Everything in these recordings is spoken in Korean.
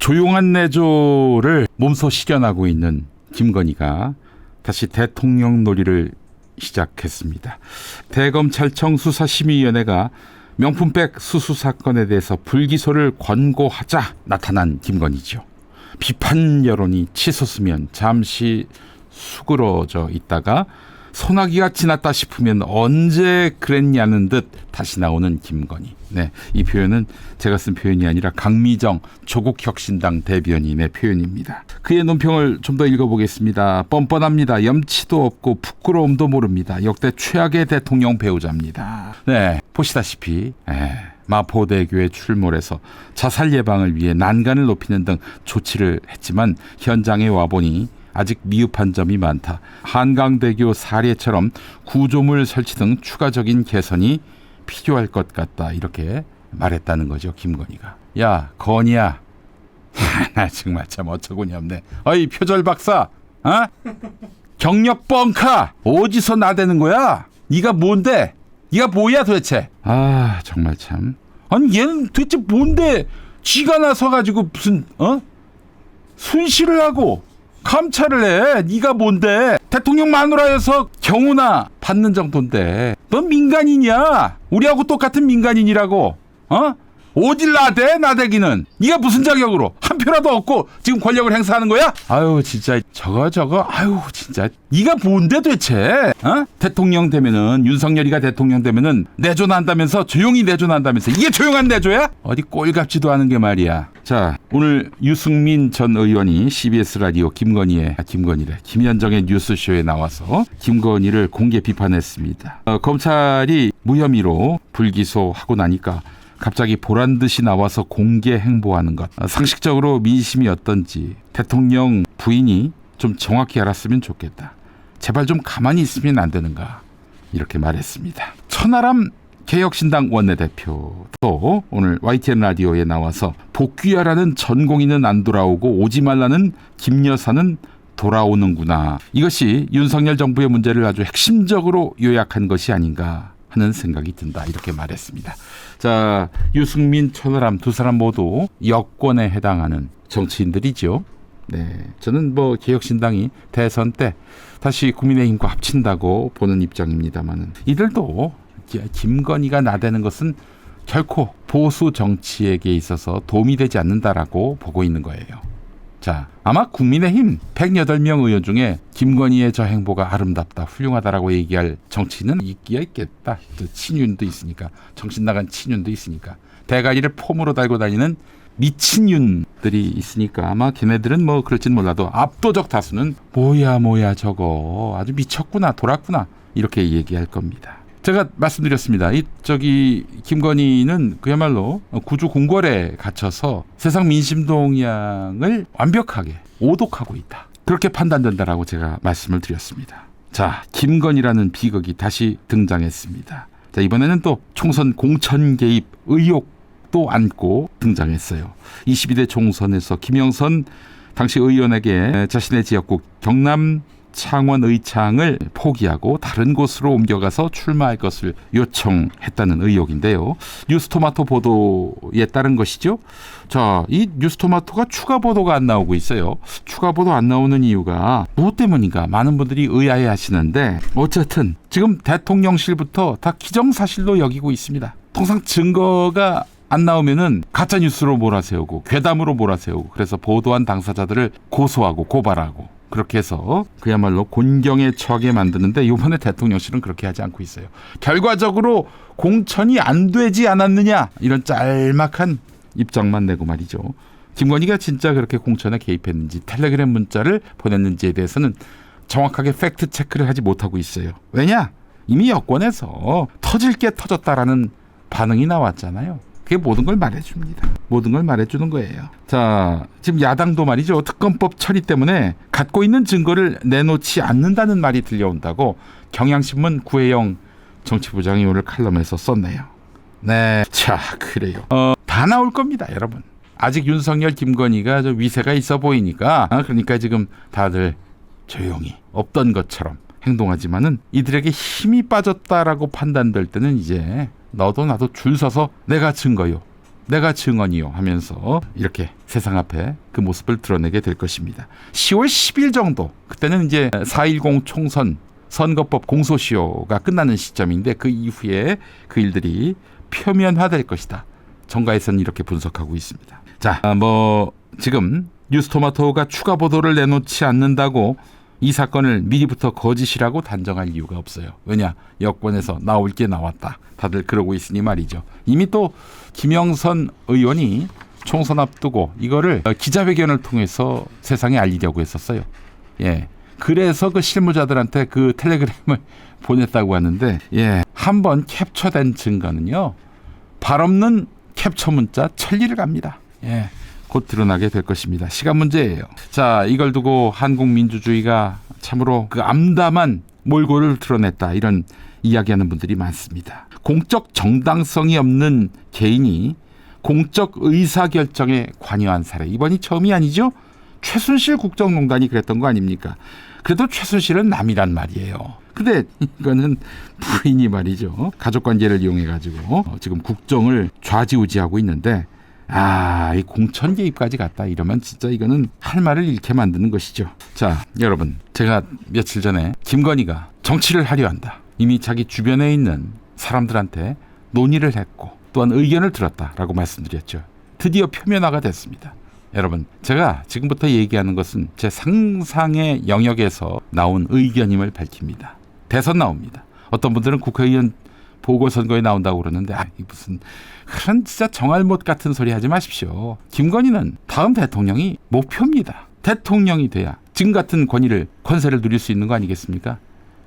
조용한 내조를 몸소 실현하고 있는 김건희가 다시 대통령 놀이를 시작했습니다. 대검찰청 수사심의위원회가 명품백 수수 사건에 대해서 불기소를 권고하자 나타난 김건희죠. 비판 여론이 치솟으면 잠시 수그러져 있다가 소나기가 지났다 싶으면 언제 그랬냐는 듯 다시 나오는 김건희. 네, 이 표현은 제가 쓴 표현이 아니라 강미정 조국혁신당 대변인의 표현입니다. 그의 논평을 좀 더 읽어보겠습니다. 뻔뻔합니다. 염치도 없고 부끄러움도 모릅니다. 역대 최악의 대통령 배우자입니다. 네, 보시다시피 마포대교에 출몰해서 자살 예방을 위해 난간을 높이는 등 조치를 했지만 현장에 와보니 아직 미흡한 점이 많다. 한강대교 사례처럼 구조물 설치 등 추가적인 개선이 필요할 것 같다. 이렇게 말했다는 거죠. 김건희가. 야 건희야. 나 정말 참 어처구니 없네. 어이 표절 박사. 경력 뻥카. 어디서 나대는 거야? 네가 뭔데? 네가 뭐야 도대체? 정말 참. 아니 얘는 도대체 뭔데? 쥐가 나서가지고 무슨 순시를 하고 감찰을 해. 네가 뭔데? 대통령 마누라여서 경호나 받는 정도인데 넌 민간인이야. 우리하고 똑같은 민간인이라고. 어딜 나대? 나대기는. 네가 무슨 자격으로 한 표라도 얻고 지금 권력을 행사하는 거야? 아유 진짜 저거 아유 진짜 네가 뭔데 도대체? 대통령 되면은 윤석열이가 대통령 되면은 내조난다면서 조용히 내조난다면서 이게 조용한 내조야? 어디 꼴 같지도 않은 게 말이야. 자, 오늘 유승민 전 의원이 CBS 라디오 김현정의 뉴스쇼에 나와서 김건희를 공개 비판했습니다. 검찰이 무혐의로 불기소하고 나니까 갑자기 보란 듯이 나와서 공개 행보하는 것. 상식적으로 민심이 어떤지 대통령 부인이 좀 정확히 알았으면 좋겠다. 제발 좀 가만히 있으면 안 되는가. 이렇게 말했습니다. 천하람 개혁신당 원내대표도 오늘 YTN 라디오에 나와서 복귀하라는 전공인은 안 돌아오고 오지 말라는 김 여사는 돌아오는구나. 이것이 윤석열 정부의 문제를 아주 핵심적으로 요약한 것이 아닌가 하는 생각이 든다. 이렇게 말했습니다. 자, 유승민, 천하람 두 사람 모두 여권에 해당하는 정치인들이죠. 네, 저는 개혁신당이 대선 때 다시 국민의힘과 합친다고 보는 입장입니다만은 이들도 김건희가 나대는 것은 결코 보수 정치에게 있어서 도움이 되지 않는다라고 보고 있는 거예요. 자, 아마 국민의힘 108명 의원 중에 김건희의 저 행보가 아름답다, 훌륭하다라고 얘기할 정치인은 있겠다. 친윤도 있으니까, 정신 나간 친윤도 있으니까, 대가리를 폼으로 달고 다니는 미친윤들이 있으니까 아마 걔네들은 그럴진 몰라도 압도적 다수는 뭐야 저거 아주 미쳤구나, 돌았구나 이렇게 얘기할 겁니다. 제가 말씀드렸습니다. 김건희는 그야말로 구주 궁궐에 갇혀서 세상 민심 동향을 완벽하게 오독하고 있다. 그렇게 판단된다라고 제가 말씀을 드렸습니다. 자, 김건희라는 비극이 다시 등장했습니다. 자, 이번에는 또 총선 공천 개입 의혹도 안고 등장했어요. 22대 총선에서 김영선 당시 의원에게 자신의 지역구 경남 창원 의창을 포기하고 다른 곳으로 옮겨가서 출마할 것을 요청했다는 의혹인데요. 뉴스토마토 보도에 따른 것이죠. 자, 이 뉴스토마토가 추가 보도가 안 나오고 있어요. 추가 보도 안 나오는 이유가 무엇 때문인가 많은 분들이 의아해 하시는데 어쨌든 지금 대통령실부터 다 기정사실로 여기고 있습니다. 통상 증거가 안 나오면은 가짜뉴스로 몰아세우고 괴담으로 몰아세우고 그래서 보도한 당사자들을 고소하고 고발하고 그렇게 해서 그야말로 곤경에 처하게 만드는데 이번에 대통령실은 그렇게 하지 않고 있어요. 결과적으로 공천이 안 되지 않았느냐 이런 짤막한 입장만 내고 말이죠. 김건희가 진짜 그렇게 공천에 개입했는지 텔레그램 문자를 보냈는지에 대해서는 정확하게 팩트 체크를 하지 못하고 있어요. 왜냐? 이미 여권에서 터질 게 터졌다라는 반응이 나왔잖아요. 그게 모든 걸 말해줍니다. 모든 걸 말해주는 거예요. 자, 지금 야당도 말이죠. 특검법 처리 때문에 갖고 있는 증거를 내놓지 않는다는 말이 들려온다고 경향신문 구혜영 정치부장이 오늘 칼럼에서 썼네요. 네, 자, 그래요. 다 나올 겁니다, 여러분. 아직 윤석열, 김건희가 저 위세가 있어 보이니까 그러니까 지금 다들 조용히 없던 것처럼 행동하지만은 이들에게 힘이 빠졌다라고 판단될 때는 이제 너도 나도 줄 서서 내가 증거요. 내가 증언이요 하면서 이렇게 세상 앞에 그 모습을 드러내게 될 것입니다. 10월 10일 정도, 그때는 이제 4.10 총선 선거법 공소시효가 끝나는 시점인데 그 이후에 그 일들이 표면화될 것이다. 정가에서는 이렇게 분석하고 있습니다. 자, 지금 뉴스토마토가 추가 보도를 내놓지 않는다고 이 사건을 미리부터 거짓이라고 단정할 이유가 없어요. 왜냐? 여권에서 나올 게 나왔다. 다들 그러고 있으니 말이죠. 이미 또 김영선 의원이 총선 앞두고 이거를 기자회견을 통해서 세상에 알리려고 했었어요. 예. 그래서 그 실무자들한테 그 텔레그램을 보냈다고 하는데, 예. 한번 캡처된 증거는요, 발 없는 캡처 문자 천리를 갑니다. 예. 곧 드러나게 될 것입니다. 시간 문제예요. 자, 이걸 두고 한국 민주주의가 참으로 그 암담한 몰골을 드러냈다, 이런 이야기하는 분들이 많습니다. 공적 정당성이 없는 개인이 공적 의사결정에 관여한 사례, 이번이 처음이 아니죠. 최순실 국정농단이 그랬던 거 아닙니까? 그래도 최순실은 남이란 말이에요. 근데 이거는 부인이 말이죠, 가족관계를 이용해가지고 지금 국정을 좌지우지하고 있는데, 이 공천 개입까지 갔다 이러면 진짜 이거는 할 말을 잃게 만드는 것이죠. 자, 여러분, 제가 며칠 전에 김건희가 정치를 하려 한다, 이미 자기 주변에 있는 사람들한테 논의를 했고 또한 의견을 들었다라고 말씀드렸죠. 드디어 표면화가 됐습니다. 여러분, 제가 지금부터 얘기하는 것은 제 상상의 영역에서 나온 의견임을 밝힙니다. 대선 나옵니다. 어떤 분들은 국회의원 보궐선거에 나온다고 그러는데, 무슨 그런 진짜 정알못 같은 소리 하지 마십시오. 김건희는 다음 대통령이 목표입니다. 대통령이 돼야 지금 같은 권세를 누릴 수 있는 거 아니겠습니까?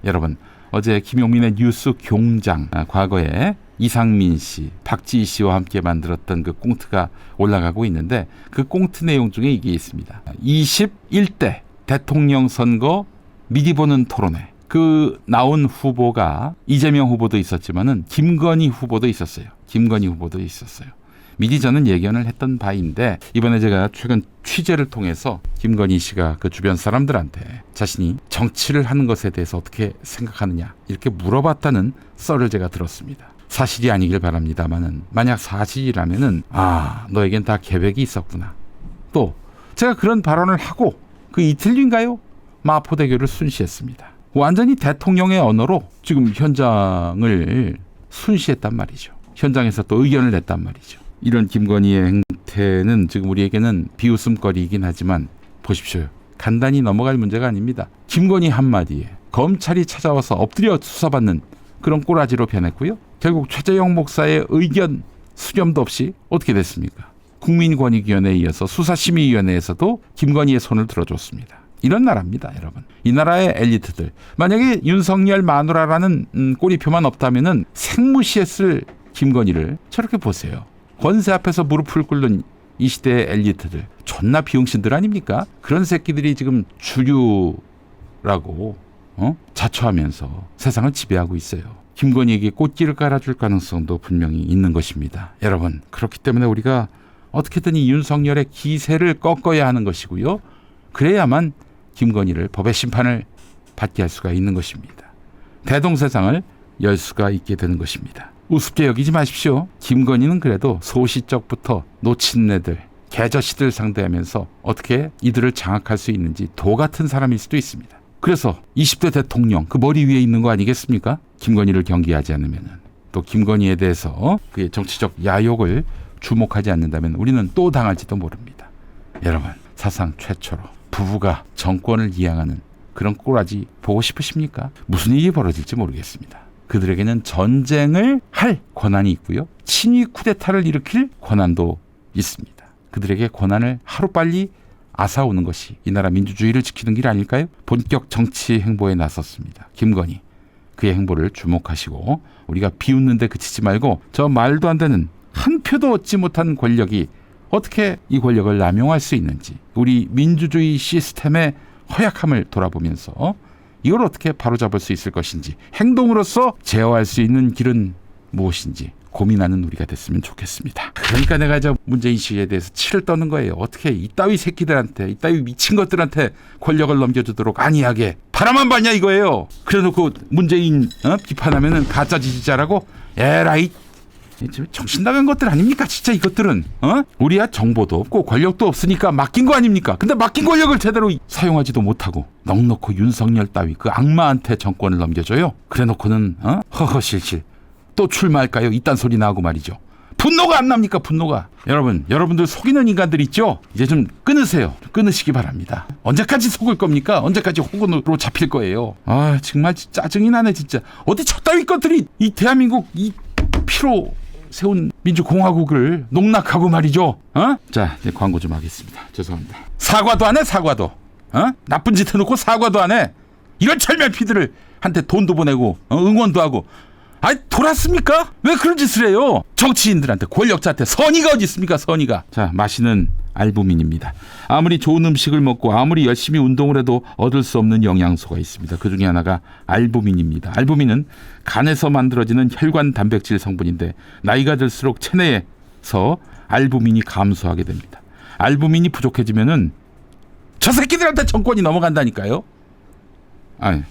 여러분, 어제 김용민의 뉴스 경장, 과거에 이상민 씨, 박지희 씨와 함께 만들었던 그 꽁트가 올라가고 있는데, 그 꽁트 내용 중에 이게 있습니다. 21대 대통령 선거 미리 보는 토론회. 그 나온 후보가 이재명 후보도 있었지만은 김건희 후보도 있었어요. 미리 저는 예견을 했던 바인데, 이번에 제가 최근 취재를 통해서 김건희 씨가 그 주변 사람들한테 자신이 정치를 하는 것에 대해서 어떻게 생각하느냐 이렇게 물어봤다는 썰을 제가 들었습니다. 사실이 아니길 바랍니다만은, 만약 사실이라면은 너에겐 다 계획이 있었구나. 또 제가 그런 발언을 하고 그 이틀 뒤인가요? 마포대교를 순시했습니다. 완전히 대통령의 언어로 지금 현장을 순시했단 말이죠. 현장에서 또 의견을 냈단 말이죠. 이런 김건희의 행태는 지금 우리에게는 비웃음거리이긴 하지만 보십시오. 간단히 넘어갈 문제가 아닙니다. 김건희 한마디에 검찰이 찾아와서 엎드려 수사받는 그런 꼬라지로 변했고요. 결국 최재형 목사의 의견 수렴도 없이 어떻게 됐습니까? 국민권익위원회에 이어서 수사심의위원회에서도 김건희의 손을 들어줬습니다. 이런 나라입니다, 여러분. 이 나라의 엘리트들, 만약에 윤석열 마누라라는 꼬리표만 없다면은 생무시했을 김건희를 저렇게 보세요. 권세 앞에서 무릎을 꿇는 이 시대의 엘리트들, 존나 비용신들 아닙니까? 그런 새끼들이 지금 주류라고 자처하면서 세상을 지배하고 있어요. 김건희에게 꽃길을 깔아줄 가능성도 분명히 있는 것입니다. 여러분, 그렇기 때문에 우리가 어떻게든 이 윤석열의 기세를 꺾어야 하는 것이고요. 그래야만 김건희를 법의 심판을 받게 할 수가 있는 것입니다. 대동세상을 열 수가 있게 되는 것입니다. 우습게 여기지 마십시오. 김건희는 그래도 소시적부터 노친네들, 개저씨들 상대하면서 어떻게 이들을 장악할 수 있는지 도 같은 사람일 수도 있습니다. 그래서 20대 대통령 그 머리 위에 있는 거 아니겠습니까? 김건희를 경계하지 않으면, 또 김건희에 대해서 그의 정치적 야욕을 주목하지 않는다면 우리는 또 당할지도 모릅니다. 여러분, 사상 최초로 부부가 정권을 이양하는 그런 꼬라지 보고 싶으십니까? 무슨 일이 벌어질지 모르겠습니다. 그들에게는 전쟁을 할 권한이 있고요. 친위 쿠데타를 일으킬 권한도 있습니다. 그들에게 권한을 하루빨리 앗아오는 것이 이 나라 민주주의를 지키는 길 아닐까요? 본격 정치 행보에 나섰습니다. 김건희. 그의 행보를 주목하시고 우리가 비웃는데 그치지 말고 저 말도 안 되는 한 표도 얻지 못한 권력이 어떻게 이 권력을 남용할 수 있는지, 우리 민주주의 시스템의 허약함을 돌아보면서 이걸 어떻게 바로잡을 수 있을 것인지, 행동으로서 제어할 수 있는 길은 무엇인지 고민하는 우리가 됐으면 좋겠습니다. 그러니까 내가 저 문재인씨에 대해서 치를 떠는 거예요. 어떻게 이따위 새끼들한테, 이따위 미친 것들한테 권력을 넘겨주도록 안이하게 바라만 봤냐 이거예요. 그래놓고 문재인 비판하면은 가짜 지지자라고, 에라이 정신 나간 것들 아닙니까? 진짜 이것들은 우리야 정보도 없고 권력도 없으니까 맡긴 거 아닙니까? 근데 맡긴 권력을 제대로 사용하지도 못하고 넉넉히 윤석열 따위 그 악마한테 정권을 넘겨줘요. 그래놓고는 허허실실 또 출마할까요? 이딴 소리 나고 말이죠. 분노가 안 납니까? 분노가. 여러분들 속이는 인간들 있죠? 이제 좀 끊으세요. 좀 끊으시기 바랍니다. 언제까지 속을 겁니까? 언제까지 호구로 잡힐 거예요? 아 정말 짜증이 나네 진짜. 어디 저따위 것들이 이 대한민국 이 피로 세운 민주공화국을 농락하고 말이죠. 자 이제 광고 좀 하겠습니다. 죄송합니다. 사과도 안 해 사과도. 나쁜 짓 해놓고 사과도 안 해. 이런 철면피들을 한테 돈도 보내고 응원도 하고. 아이 돌았습니까? 왜 그런 짓을 해요? 정치인들한테 권력자한테 선의가 어디 있습니까? 선의가. 자 마시는 알부민입니다. 아무리 좋은 음식을 먹고 아무리 열심히 운동을 해도 얻을 수 없는 영양소가 있습니다. 그중에 하나가 알부민입니다. 알부민은 간에서 만들어지는 혈관 단백질 성분인데 나이가 들수록 체내에서 알부민이 감소하게 됩니다. 알부민이 부족해지면은 저 새끼들한테 정권이 넘어간다니까요. 아니